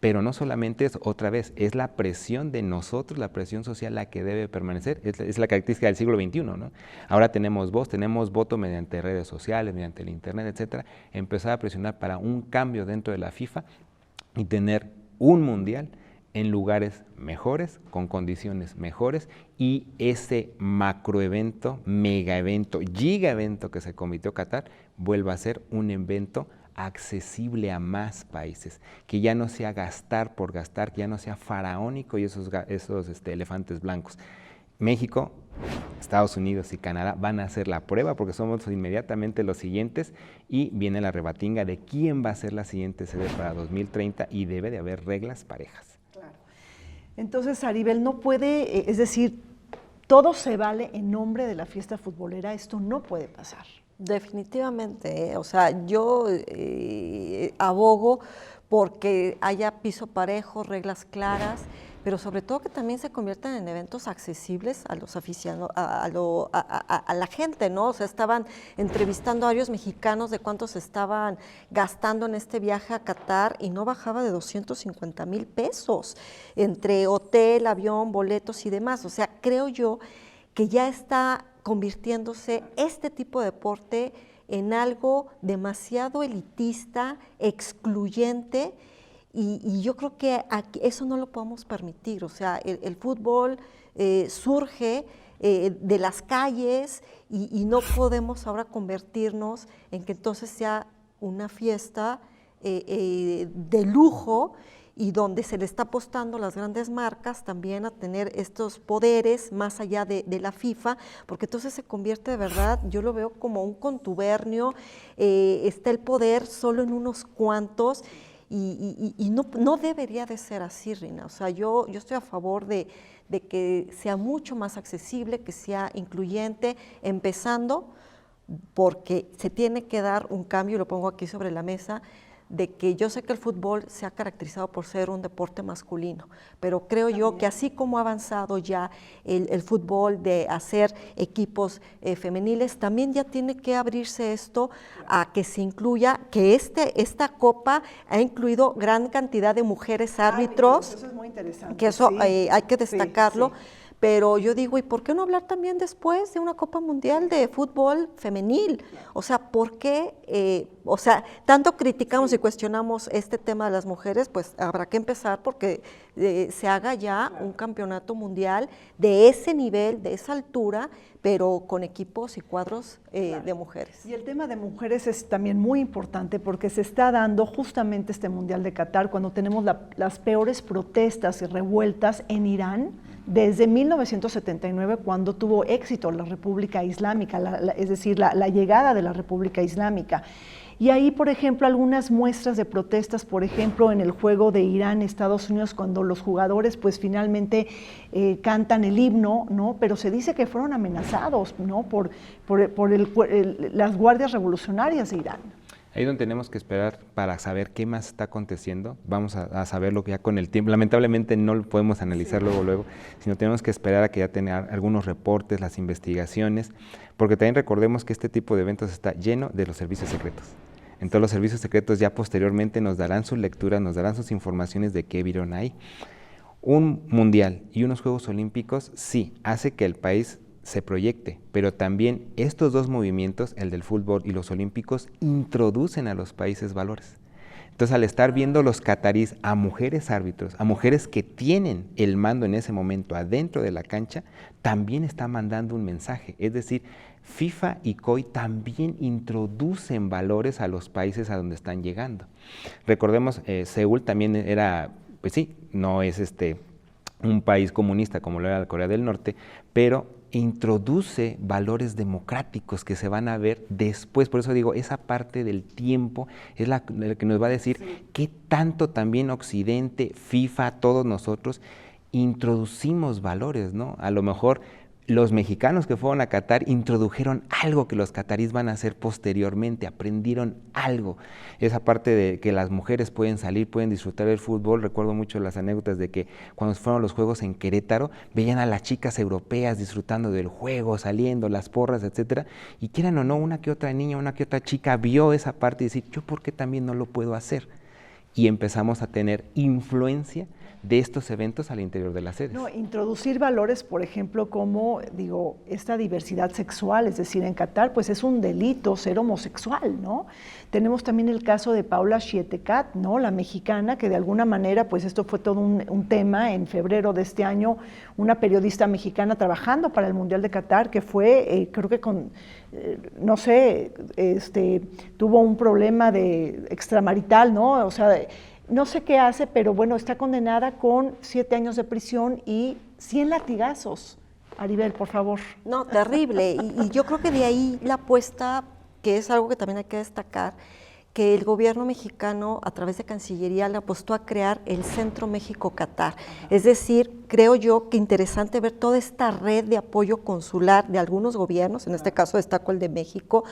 Pero no solamente es, otra vez, es la presión de nosotros, la presión social la que debe permanecer, es la característica del siglo XXI, ¿no? Ahora tenemos voz, tenemos voto mediante redes sociales, mediante el internet, etcétera, empezar a presionar para un cambio dentro de la FIFA y tener un mundial en lugares mejores, con condiciones mejores, y ese macroevento, megaevento, gigaevento que se convirtió Qatar, vuelva a ser un evento accesible a más países, que ya no sea gastar por gastar, que ya no sea faraónico y esos elefantes blancos. México, Estados Unidos y Canadá van a hacer la prueba porque somos inmediatamente los siguientes, y viene la rebatinga de quién va a ser la siguiente sede para 2030, y debe de haber reglas parejas. Entonces, Aribel, no puede, es decir, todo se vale en nombre de la fiesta futbolera, esto no puede pasar. Definitivamente, o sea, yo abogo porque haya piso parejo, reglas claras, pero sobre todo que también se conviertan en eventos accesibles a los aficionados, a la gente, ¿no? O sea, estaban entrevistando a varios mexicanos de cuántos estaban gastando en este viaje a Qatar y no bajaba de 250,000 pesos, entre hotel, avión, boletos y demás. O sea, creo yo que ya está convirtiéndose este tipo de deporte en algo demasiado elitista, excluyente, y yo creo que aquí eso no lo podemos permitir. O sea, el fútbol surge de las calles y no podemos ahora convertirnos en que entonces sea una fiesta de lujo y donde se le está apostando a las grandes marcas también a tener estos poderes más allá de la FIFA, porque entonces se convierte de verdad, yo lo veo como un contubernio, está el poder solo en unos cuantos, y no debería de ser así, Rina. O sea, yo estoy a favor de que sea mucho más accesible, que sea incluyente, empezando porque se tiene que dar un cambio, y lo pongo aquí sobre la mesa, de que yo sé que el fútbol se ha caracterizado por ser un deporte masculino, pero creo yo que así como ha avanzado ya el fútbol de hacer equipos femeniles, también ya tiene que abrirse esto a que se incluya, que esta copa ha incluido gran cantidad de mujeres árbitros, eso es muy interesante. que eso Sí. hay que destacarlo. Sí, sí. Pero yo digo, ¿y por qué no hablar también después de una Copa Mundial de fútbol femenil? O sea, ¿por qué? O sea, tanto criticamos y cuestionamos este tema de las mujeres, pues habrá que empezar porque se haga ya un campeonato mundial de ese nivel, de esa altura, pero con equipos y cuadros de mujeres. Y el tema de mujeres es también muy importante porque se está dando justamente este Mundial de Qatar cuando tenemos las peores protestas y revueltas en Irán desde 1979, cuando tuvo éxito la República Islámica, es decir, la llegada de la República Islámica. Y ahí, por ejemplo, algunas muestras de protestas, por ejemplo, en el juego de Irán-Estados Unidos, cuando los jugadores pues finalmente cantan el himno, ¿no? Pero se dice que fueron amenazados, ¿no? por las guardias revolucionarias de Irán. Ahí es donde tenemos que esperar para saber qué más está aconteciendo. Vamos a saberlo ya con el tiempo. Lamentablemente no lo podemos analizar luego, sino tenemos que esperar a que ya tenga algunos reportes, las investigaciones, porque también recordemos que este tipo de eventos está lleno de los servicios secretos. Entonces los servicios secretos ya posteriormente nos darán sus lecturas, nos darán sus informaciones de qué vieron ahí. Un mundial y unos Juegos Olímpicos sí hace que el país se proyecte, pero también estos dos movimientos, el del fútbol y los olímpicos, introducen a los países valores. Entonces, al estar viendo los catarís a mujeres árbitros, a mujeres que tienen el mando en ese momento adentro de la cancha, también está mandando un mensaje. Es decir, FIFA y COI también introducen valores a los países a donde están llegando. Recordemos, Seúl también era, pues sí, no es un país comunista como lo era Corea del Norte, pero introduce valores democráticos que se van a ver después. Por eso digo, esa parte del tiempo es la que nos va a decir qué tanto también Occidente, FIFA, todos nosotros introducimos valores, ¿no? A lo mejor los mexicanos que fueron a Qatar introdujeron algo que los catarís van a hacer posteriormente, aprendieron algo. Esa parte de que las mujeres pueden salir, pueden disfrutar del fútbol. Recuerdo mucho las anécdotas de que cuando fueron los Juegos en Querétaro, veían a las chicas europeas disfrutando del juego, saliendo, las porras, etcétera. Y quieran o no, una que otra niña, una que otra chica vio esa parte y decir, ¿yo por qué también no lo puedo hacer? Y empezamos a tener influencia de estos eventos al interior de las sedes. No, introducir valores, por ejemplo, como, digo, esta diversidad sexual, es decir, en Qatar, pues es un delito ser homosexual, ¿no? Tenemos también el caso de Paula Chietecat, ¿no? La mexicana, que de alguna manera, pues esto fue todo un tema en febrero de este año, una periodista mexicana trabajando para el Mundial de Qatar, que fue, creo que no sé, tuvo un problema extramarital, ¿no? O sea, no sé qué hace, pero bueno, está condenada con 7 años de prisión y 100 latigazos. Aribel, por favor. No, terrible. Y yo creo que de ahí la apuesta, que es algo que también hay que destacar, que el gobierno mexicano a través de Cancillería le apostó a crear el Centro México-Qatar. Es decir, creo yo que interesante ver toda esta red de apoyo consular de algunos gobiernos, en este caso destaco el de México,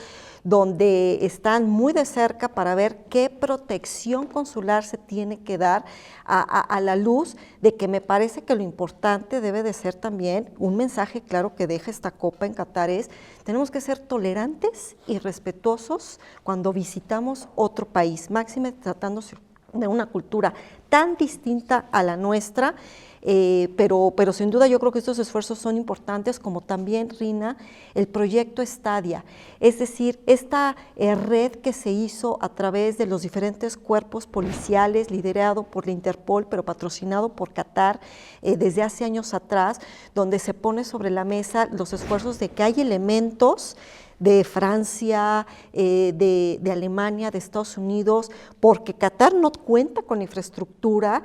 donde están muy de cerca para ver qué protección consular se tiene que dar a la luz de que me parece que lo importante debe de ser también un mensaje claro que deja esta Copa en Qatar es, tenemos que ser tolerantes y respetuosos cuando visitamos otro país, máxime tratándose de una cultura tan distinta a la nuestra, pero sin duda yo creo que estos esfuerzos son importantes, como también, Rina, el proyecto Estadia, es decir, esta red que se hizo a través de los diferentes cuerpos policiales, liderado por la Interpol, pero patrocinado por Qatar desde hace años atrás, donde se pone sobre la mesa los esfuerzos de que hay elementos de Francia, de Alemania, de Estados Unidos, porque Qatar no cuenta con infraestructura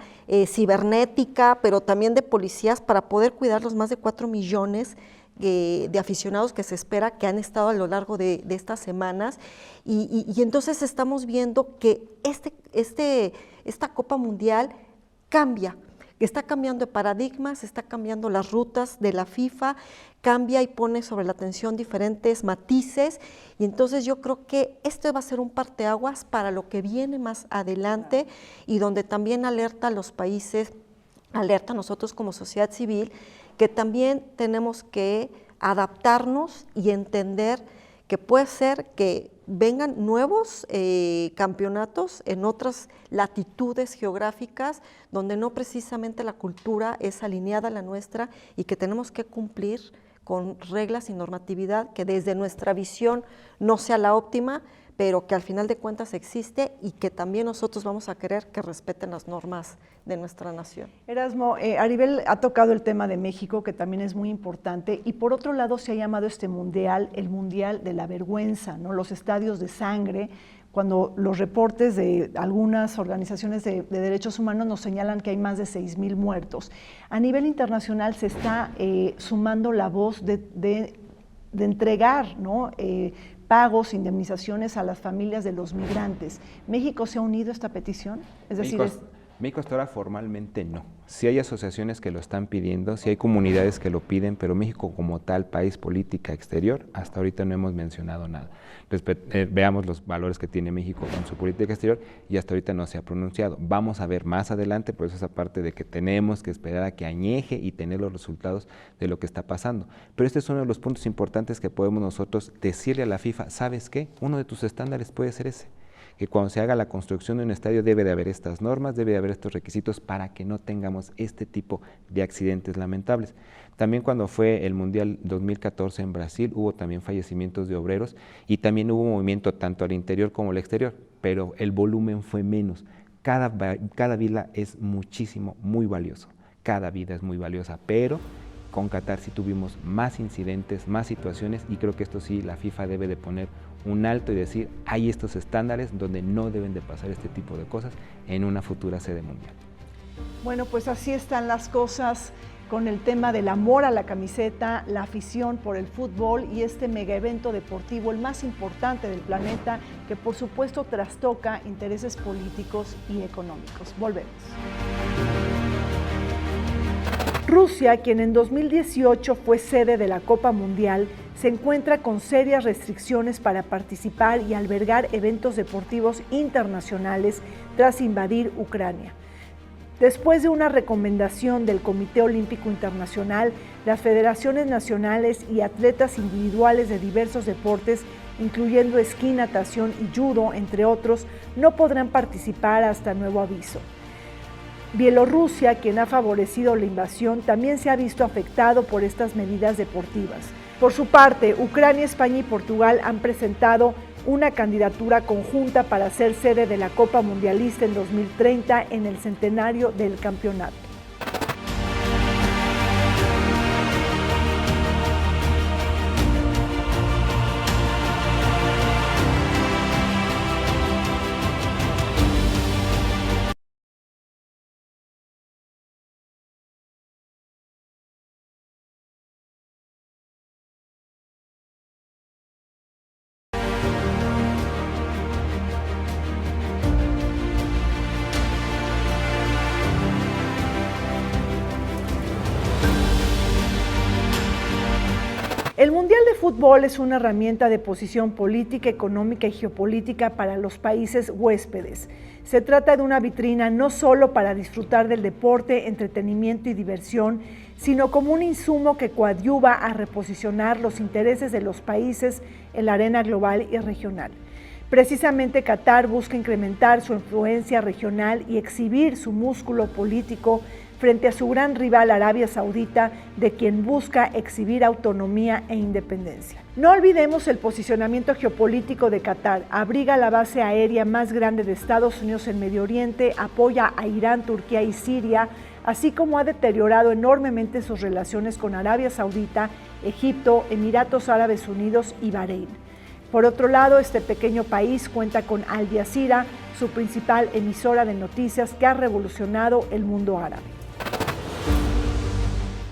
cibernética, pero también de policías para poder cuidar los más de 4 millones de aficionados que se espera que han estado a lo largo de estas semanas. Y entonces estamos viendo que esta Copa Mundial cambia, está cambiando de paradigmas, está cambiando las rutas de la FIFA, cambia y pone sobre la atención diferentes matices, y entonces yo creo que esto va a ser un parteaguas para lo que viene más adelante, y donde también alerta a los países, alerta a nosotros como sociedad civil, que también tenemos que adaptarnos y entender que puede ser que vengan nuevos campeonatos en otras latitudes geográficas donde no precisamente la cultura es alineada a la nuestra y que tenemos que cumplir con reglas y normatividad que desde nuestra visión no sea la óptima, pero que al final de cuentas existe y que también nosotros vamos a querer que respeten las normas de nuestra nación. Erasmo, Aribel ha tocado el tema de México, que también es muy importante, y por otro lado se ha llamado este mundial el Mundial de la Vergüenza, ¿no? Los estadios de sangre, cuando los reportes de algunas organizaciones de derechos humanos nos señalan que hay más de 6,000 muertos. A nivel internacional se está sumando la voz de entregar, ¿no? Pagos, indemnizaciones a las familias de los migrantes. ¿México se ha unido a esta petición? Es decir, México hasta ahora formalmente no. Sí hay asociaciones que lo están pidiendo, sí hay comunidades que lo piden, pero México como tal, país, política exterior, hasta ahorita no hemos mencionado nada. Veamos los valores que tiene México con su política exterior y hasta ahorita no se ha pronunciado. Vamos a ver más adelante, por eso esa parte de que tenemos que esperar a que añeje y tener los resultados de lo que está pasando. Pero este es uno de los puntos importantes que podemos nosotros decirle a la FIFA, ¿sabes qué? Uno de tus estándares puede ser ese, que cuando se haga la construcción de un estadio debe de haber estas normas, debe de haber estos requisitos para que no tengamos este tipo de accidentes lamentables. También cuando fue el Mundial 2014 en Brasil hubo también fallecimientos de obreros y también hubo movimiento tanto al interior como al exterior, pero el volumen fue menos. Cada vida es muchísimo, muy valioso, cada vida es muy valiosa, pero con Qatar sí tuvimos más incidentes, más situaciones y creo que esto sí la FIFA debe de poner un alto y decir, hay estos estándares donde no deben de pasar este tipo de cosas en una futura sede mundial. Bueno, pues así están las cosas con el tema del amor a la camiseta, la afición por el fútbol y este mega evento deportivo, el más importante del planeta, que por supuesto trastoca intereses políticos y económicos. Volvemos. Rusia, quien en 2018 fue sede de la Copa Mundial, se encuentra con serias restricciones para participar y albergar eventos deportivos internacionales tras invadir Ucrania. Después de una recomendación del Comité Olímpico Internacional, las federaciones nacionales y atletas individuales de diversos deportes, incluyendo esquí, natación y judo, entre otros, no podrán participar hasta nuevo aviso. Bielorrusia, quien ha favorecido la invasión, también se ha visto afectado por estas medidas deportivas. Por su parte, Ucrania, España y Portugal han presentado una candidatura conjunta para ser sede de la Copa Mundialista en 2030 en el centenario del campeonato. El Mundial de Fútbol es una herramienta de posición política, económica y geopolítica para los países huéspedes. Se trata de una vitrina no solo para disfrutar del deporte, entretenimiento y diversión, sino como un insumo que coadyuva a reposicionar los intereses de los países en la arena global y regional. Precisamente Qatar busca incrementar su influencia regional y exhibir su músculo político frente a su gran rival Arabia Saudita, de quien busca exhibir autonomía e independencia. No olvidemos el posicionamiento geopolítico de Qatar. Abriga la base aérea más grande de Estados Unidos en Medio Oriente, apoya a Irán, Turquía y Siria, así como ha deteriorado enormemente sus relaciones con Arabia Saudita, Egipto, Emiratos Árabes Unidos y Bahrein. Por otro lado, este pequeño país cuenta con Al Jazeera, su principal emisora de noticias que ha revolucionado el mundo árabe.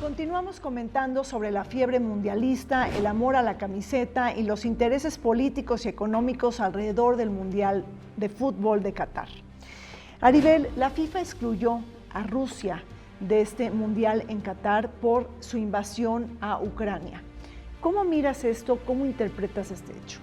Continuamos comentando sobre la fiebre mundialista, el amor a la camiseta y los intereses políticos y económicos alrededor del Mundial de Fútbol de Qatar. Aribel, la FIFA excluyó a Rusia de este Mundial en Qatar por su invasión a Ucrania. ¿Cómo miras esto? ¿Cómo interpretas este hecho?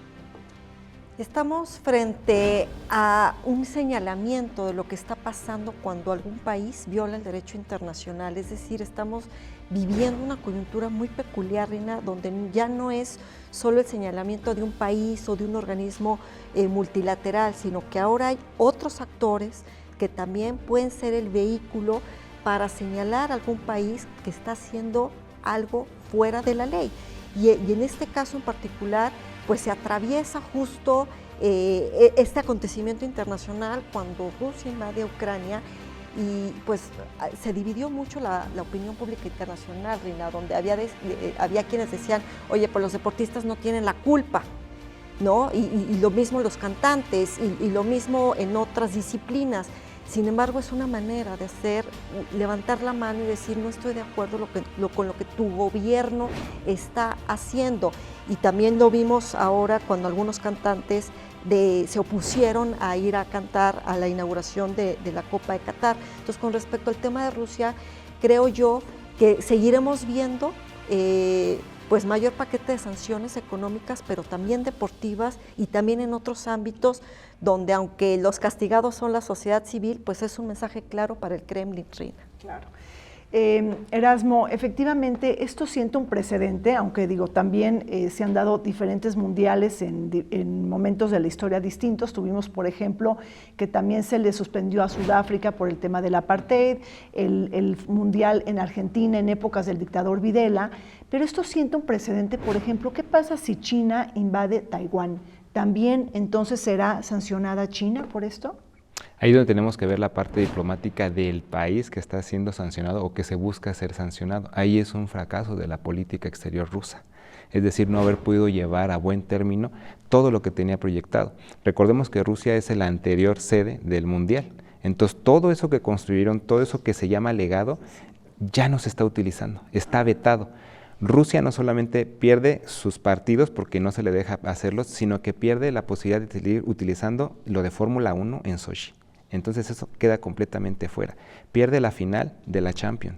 Estamos frente a un señalamiento de lo que está pasando cuando algún país viola el derecho internacional, es decir, estamos viviendo una coyuntura muy peculiar, Rina, donde ya no es solo el señalamiento de un país o de un organismo multilateral, sino que ahora hay otros actores que también pueden ser el vehículo para señalar a algún país que está haciendo algo fuera de la ley. Y en este caso en particular, pues se atraviesa justo este acontecimiento internacional cuando Rusia invade Ucrania y pues se dividió mucho la opinión pública internacional, Rina, donde había quienes decían, oye, pues los deportistas no tienen la culpa, ¿no? Y lo mismo los cantantes y lo mismo en otras disciplinas. Sin embargo, es una manera de levantar la mano y decir, no estoy de acuerdo con lo que tu gobierno está haciendo. Y también lo vimos ahora cuando algunos cantantes se opusieron a ir a cantar a la inauguración de la Copa de Qatar. Entonces, con respecto al tema de Rusia, creo yo que seguiremos viendo pues mayor paquete de sanciones económicas, pero también deportivas y también en otros ámbitos donde, aunque los castigados son la sociedad civil, pues es un mensaje claro para el Kremlin, Rina. Claro. Erasmo, efectivamente esto sienta un precedente, aunque digo, también se han dado diferentes mundiales en momentos de la historia distintos. Tuvimos, por ejemplo, que también se le suspendió a Sudáfrica por el tema del apartheid, el mundial en Argentina en épocas del dictador Videla, pero esto sienta un precedente. Por ejemplo, ¿qué pasa si China invade Taiwán? ¿También entonces será sancionada China por esto? Ahí donde tenemos que ver la parte diplomática del país que está siendo sancionado o que se busca ser sancionado. Ahí es un fracaso de la política exterior rusa, es decir, no haber podido llevar a buen término todo lo que tenía proyectado. Recordemos que Rusia es la anterior sede del Mundial, entonces todo eso que construyeron, todo eso que se llama legado, ya no se está utilizando, está vetado. Rusia no solamente pierde sus partidos porque no se le deja hacerlos, sino que pierde la posibilidad de seguir utilizando lo de Fórmula 1 en Sochi. Entonces eso queda completamente fuera. Pierde la final de la Champions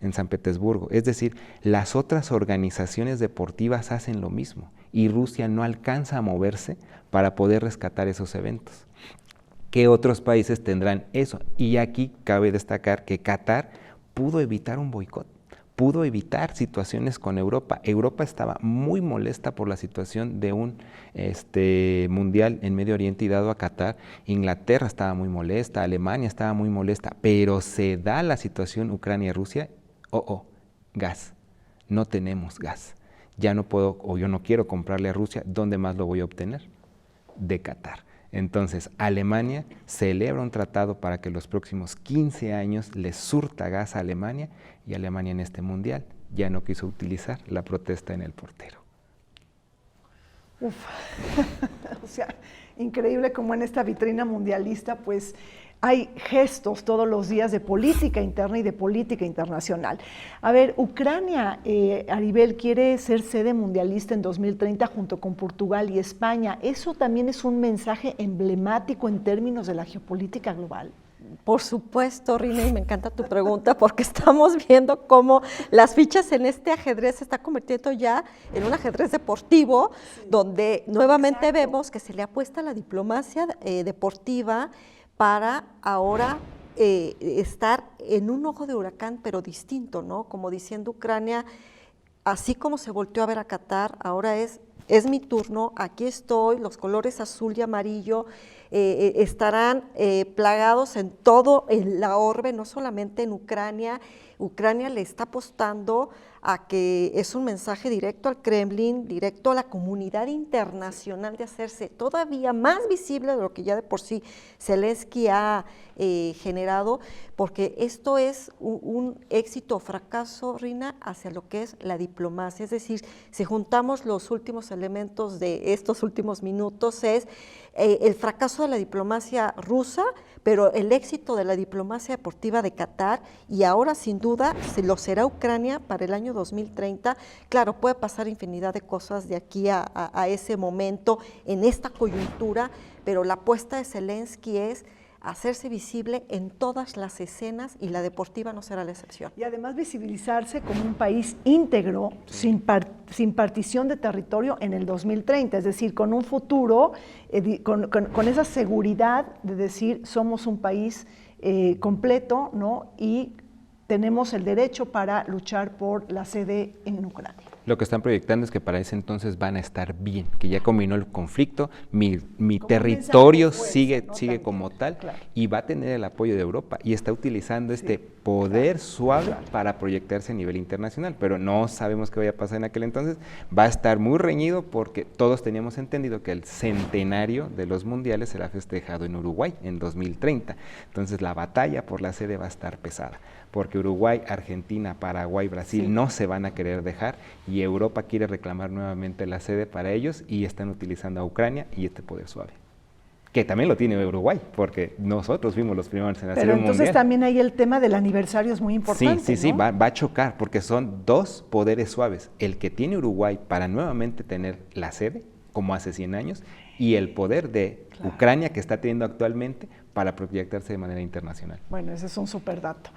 en San Petersburgo. Es decir, las otras organizaciones deportivas hacen lo mismo y Rusia no alcanza a moverse para poder rescatar esos eventos. ¿Qué otros países tendrán eso? Y aquí cabe destacar que Qatar pudo evitar un boicot. Pudo evitar situaciones con Europa. Europa estaba muy molesta por la situación de un mundial en Medio Oriente y dado a Qatar. Inglaterra estaba muy molesta, Alemania estaba muy molesta, pero se da la situación Ucrania-Rusia, gas, no tenemos gas. Ya no puedo o yo no quiero comprarle a Rusia, ¿dónde más lo voy a obtener? De Qatar. Entonces, Alemania celebra un tratado para que los próximos 15 años le surta gas a Alemania y Alemania en este mundial ya no quiso utilizar la protesta en el portero. Uf, o sea, increíble como en esta vitrina mundialista, pues hay gestos todos los días de política interna y de política internacional. A ver, Ucrania, Aribel, quiere ser sede mundialista en 2030 junto con Portugal y España. ¿Eso también es un mensaje emblemático en términos de la geopolítica global? Por supuesto, Rina, y me encanta tu pregunta porque estamos viendo cómo las fichas en este ajedrez se está convirtiendo ya en un ajedrez deportivo, donde nuevamente vemos que se le apuesta a la diplomacia deportiva para ahora estar en un ojo de huracán, pero distinto, ¿no? Como diciendo Ucrania, así como se volteó a ver a Qatar, ahora es mi turno, aquí estoy, los colores azul y amarillo estarán plagados en todo en la orbe, no solamente en Ucrania. Ucrania le está apostando a que es un mensaje directo al Kremlin, directo a la comunidad internacional de hacerse todavía más visible de lo que ya de por sí Zelensky ha generado, porque esto es un éxito o fracaso, Rina, hacia lo que es la diplomacia. Es decir, si juntamos los últimos elementos de estos últimos minutos, es el fracaso de la diplomacia rusa, pero el éxito de la diplomacia deportiva de Qatar, y ahora sin duda se lo será Ucrania para el año 2030. Claro, puede pasar infinidad de cosas de aquí a ese momento, en esta coyuntura, pero la apuesta de Zelensky es hacerse visible en todas las escenas y la deportiva no será la excepción. Y además visibilizarse como un país íntegro, sin partición de territorio en el 2030, es decir, con un futuro, con esa seguridad de decir somos un país completo, ¿no? Y tenemos el derecho para luchar por la sede en Ucrania. Lo que están proyectando es que para ese entonces van a estar bien, que ya combinó el conflicto, mi territorio sigue como tal, claro, y va a tener el apoyo de Europa y está utilizando este poder suave para proyectarse a nivel internacional, pero no sabemos qué vaya a pasar en aquel entonces. Va a estar muy reñido porque todos teníamos entendido que el centenario de los mundiales será festejado en Uruguay en 2030, entonces la batalla por la sede va a estar pesada, porque Uruguay, Argentina, Paraguay, Brasil no se van a querer dejar, y Europa quiere reclamar nuevamente la sede para ellos y están utilizando a Ucrania y este poder suave, que también lo tiene Uruguay, porque nosotros fuimos los primeros en hacer un mundial. Pero entonces también ahí el tema del aniversario es muy importante, Sí, ¿no? va a chocar, porque son dos poderes suaves, el que tiene Uruguay para nuevamente tener la sede, como hace 100 años, y el poder de Ucrania que está teniendo actualmente para proyectarse de manera internacional. Bueno, ese es un súper dato.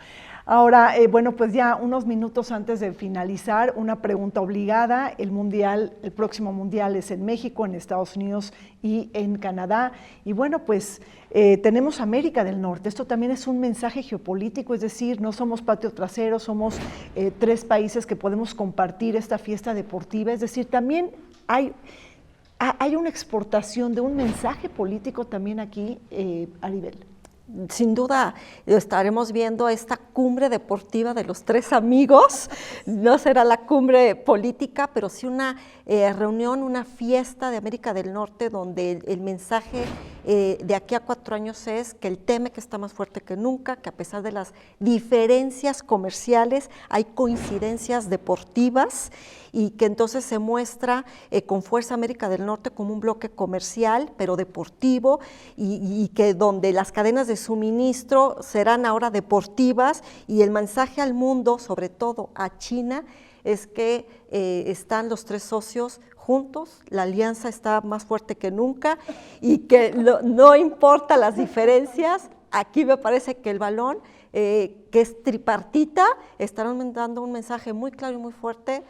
Ahora, bueno, pues ya unos minutos antes de finalizar, una pregunta obligada. El próximo mundial es en México, en Estados Unidos y en Canadá. Y bueno, pues tenemos América del Norte. Esto también es un mensaje geopolítico, es decir, no somos patio trasero, somos 3 países que podemos compartir esta fiesta deportiva. Es decir, también hay una exportación de un mensaje político también aquí, Aribel. Sin duda estaremos viendo esta cumbre deportiva de los 3 amigos. No será la cumbre política, pero sí una reunión, una fiesta de América del Norte, donde el mensaje de aquí a 4 años es que el TEMEC está más fuerte que nunca, que a pesar de las diferencias comerciales hay coincidencias deportivas, y que entonces se muestra con fuerza América del Norte como un bloque comercial, pero deportivo, y que donde las cadenas de suministro serán ahora deportivas, y el mensaje al mundo, sobre todo a China, es que están los 3 socios juntos, la alianza está más fuerte que nunca, y que no importa las diferencias, aquí me parece que el balón, que es tripartita, estarán dando un mensaje muy claro y muy fuerte,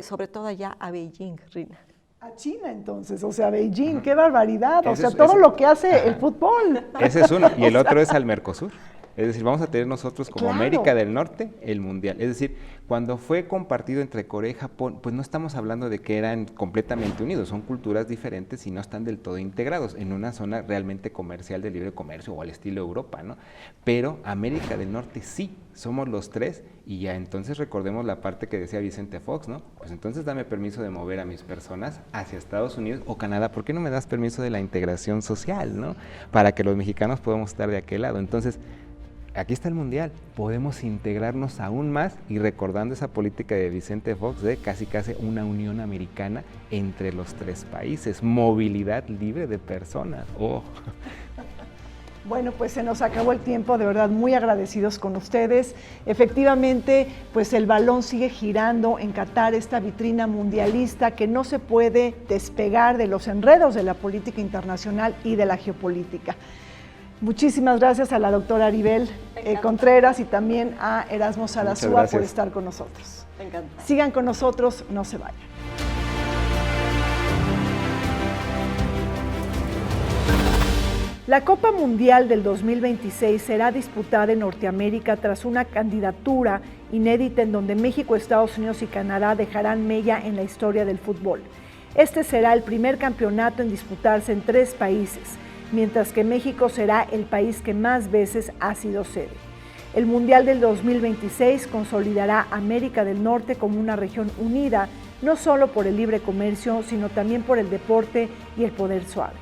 sobre todo allá a Beijing, Rina. A China entonces, o sea, Beijing, qué barbaridad, o sea, todo lo que hace el fútbol. Ese es uno, y el otro es al Mercosur. Es decir, vamos a tener nosotros como América del Norte el mundial. Es decir, cuando fue compartido entre Corea y Japón, pues no estamos hablando de que eran completamente unidos, son culturas diferentes y no están del todo integrados en una zona realmente comercial de libre comercio o al estilo Europa, ¿no? Pero América del Norte sí, somos los 3, y ya entonces recordemos la parte que decía Vicente Fox, ¿no? Pues entonces dame permiso de mover a mis personas hacia Estados Unidos o Canadá. ¿Por qué no me das permiso de la integración social, ¿no? Para que los mexicanos podamos estar de aquel lado. Entonces, aquí está el mundial, podemos integrarnos aún más, y recordando esa política de Vicente Fox de casi una unión americana entre los 3 países, movilidad libre de personas. Bueno, pues se nos acabó el tiempo, de verdad muy agradecidos con ustedes. Efectivamente, pues el balón sigue girando en Qatar, esta vitrina mundialista que no se puede despegar de los enredos de la política internacional y de la geopolítica. Muchísimas gracias a la doctora Aribel Contreras y también a Erasmo Sarasúa por estar con nosotros. Me encanta. Sigan con nosotros, no se vayan. La Copa Mundial del 2026 será disputada en Norteamérica tras una candidatura inédita en donde México, Estados Unidos y Canadá dejarán mella en la historia del fútbol. Este será el primer campeonato en disputarse en 3 países, mientras que México será el país que más veces ha sido sede. El Mundial del 2026 consolidará a América del Norte como una región unida, no solo por el libre comercio, sino también por el deporte y el poder suave.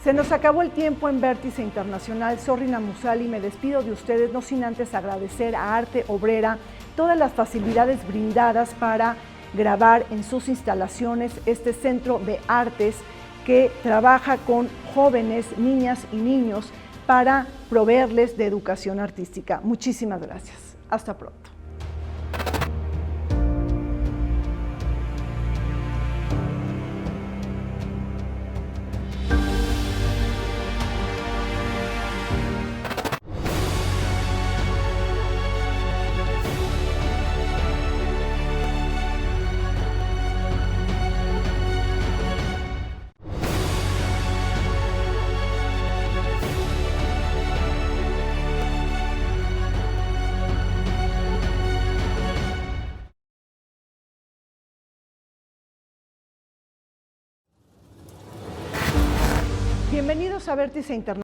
Se nos acabó el tiempo en Vértice Internacional. Soy Rina Musali, me despido de ustedes, no sin antes agradecer a Arte Obrera todas las facilidades brindadas para grabar en sus instalaciones este centro de artes que trabaja con jóvenes, niñas y niños para proveerles de educación artística. Muchísimas gracias. Hasta pronto. Bienvenidos a Vértice Internacional.